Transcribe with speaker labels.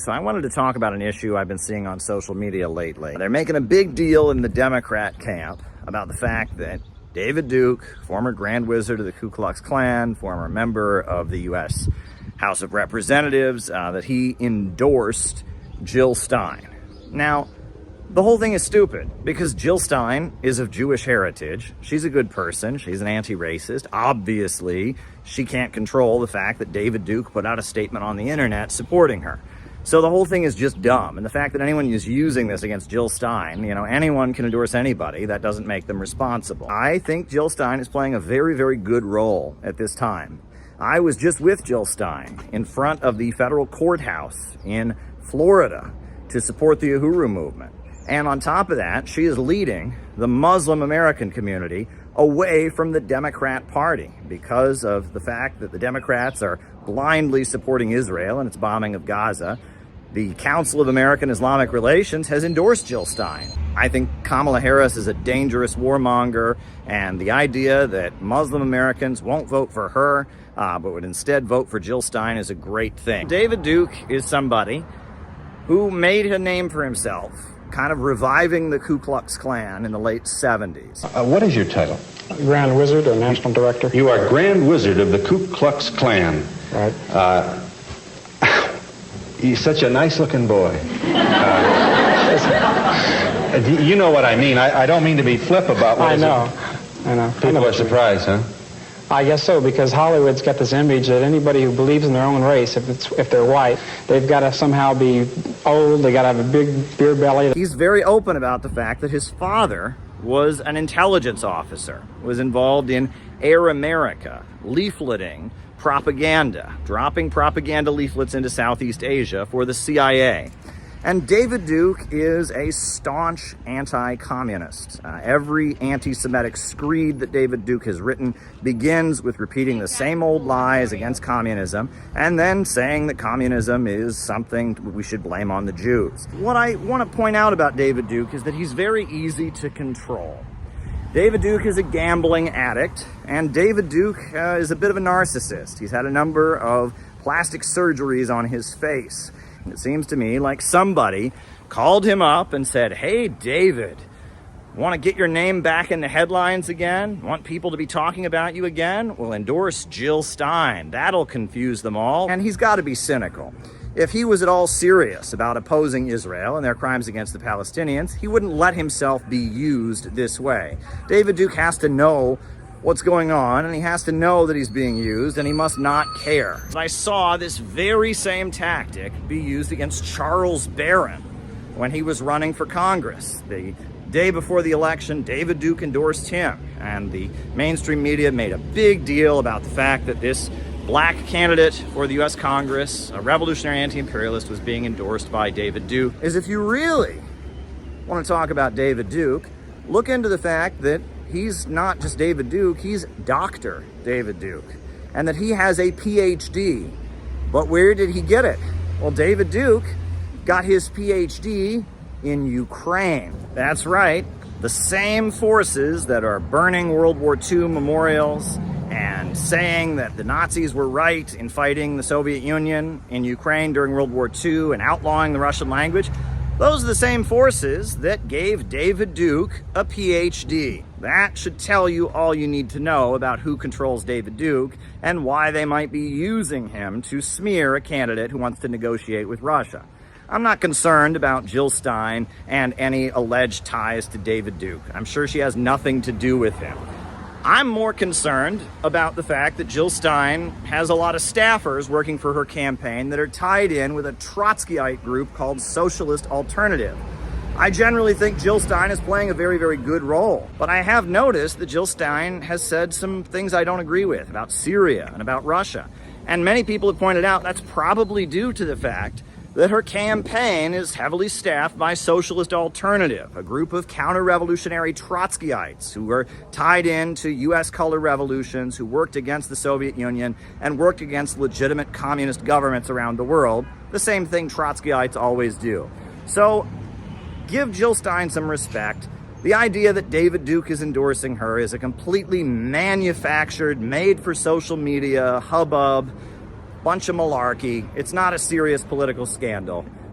Speaker 1: So I wanted to talk about an issue I've been seeing on social media lately. They're making a big deal in the Democrat camp about the fact that David Duke, former Grand Wizard of the Ku Klux Klan, former member of the U.S. House of Representatives, that he endorsed Jill Stein. Now, the whole thing is stupid because Jill Stein is of Jewish heritage. She's a good person. She's an anti-racist. Obviously, she can't control the fact that David Duke put out a statement on the internet supporting her. So the whole thing is just dumb. And the fact that anyone is using this against Jill Stein, anyone can endorse anybody, that doesn't make them responsible. I think Jill Stein is playing a very, very good role at this time. I was just with Jill Stein in front of the federal courthouse in Florida to support the Uhuru movement. And on top of that, she is leading the Muslim American community away from the Democrat Party because of the fact that the Democrats are blindly supporting Israel and its bombing of Gaza. The Council of American Islamic Relations has endorsed Jill Stein. I think Kamala Harris is a dangerous warmonger, and the idea that Muslim Americans won't vote for her, but would instead vote for Jill Stein is a great thing. David Duke is somebody who made a name for himself, kind of reviving the Ku Klux Klan in the late 70s.
Speaker 2: What is your title?
Speaker 3: Grand Wizard or National Director.
Speaker 2: You are Grand Wizard of the Ku Klux Klan.
Speaker 3: Right.
Speaker 2: He's such a nice-looking boy. You know what I mean. I don't mean to be flip about what
Speaker 3: I know.
Speaker 2: People are surprised, huh?
Speaker 3: I guess so, because Hollywood's got this image that anybody who believes in their own race, if they're white, they've got to somehow be old, they got to have a big beer belly.
Speaker 1: He's very open about the fact that his father was an intelligence officer, was involved in Air America, leafleting, propaganda, dropping propaganda leaflets into Southeast Asia for the CIA. And David Duke is a staunch anti-communist. Every anti-Semitic screed that David Duke has written begins with repeating the same old lies against communism and then saying that communism is something we should blame on the Jews. What I want to point out about David Duke is that he's very easy to control. David Duke is a gambling addict, and David Duke is a bit of a narcissist. He's had a number of plastic surgeries on his face. And it seems to me like somebody called him up and said, "Hey, David, want to get your name back in the headlines again? Want people to be talking about you again? Well, endorse Jill Stein. That'll confuse them all." And he's got to be cynical. If he was at all serious about opposing Israel and their crimes against the Palestinians, he wouldn't let himself be used this way. David Duke has to know what's going on, and he has to know that he's being used, and he must not care. I saw this very same tactic be used against Charles Barron when he was running for Congress. The day before the election, David Duke endorsed him, and the mainstream media made a big deal about the fact that this black candidate for the U.S. Congress, a revolutionary anti-imperialist, was being endorsed by David Duke. As if you really want to talk about David Duke, look into the fact that he's not just David Duke, he's Dr. David Duke, and that he has a PhD. But where did he get it? Well, David Duke got his PhD in Ukraine. That's right, the same forces that are burning World War II memorials and saying that the Nazis were right in fighting the Soviet Union in Ukraine during World War II and outlawing the Russian language. Those are the same forces that gave David Duke a PhD. That should tell you all you need to know about who controls David Duke and why they might be using him to smear a candidate who wants to negotiate with Russia. I'm not concerned about Jill Stein and any alleged ties to David Duke. I'm sure she has nothing to do with him. I'm more concerned about the fact that Jill Stein has a lot of staffers working for her campaign that are tied in with a Trotskyite group called Socialist Alternative. I generally think Jill Stein is playing a very, very good role, but I have noticed that Jill Stein has said some things I don't agree with about Syria and about Russia. And many people have pointed out that's probably due to the fact that her campaign is heavily staffed by Socialist Alternative, a group of counter-revolutionary Trotskyites who were tied into U.S. color revolutions, who worked against the Soviet Union and worked against legitimate communist governments around the world, the same thing Trotskyites always do. So give Jill Stein some respect. The idea that David Duke is endorsing her is a completely manufactured, made for social media hubbub. bunch of malarkey. It's not a serious political scandal.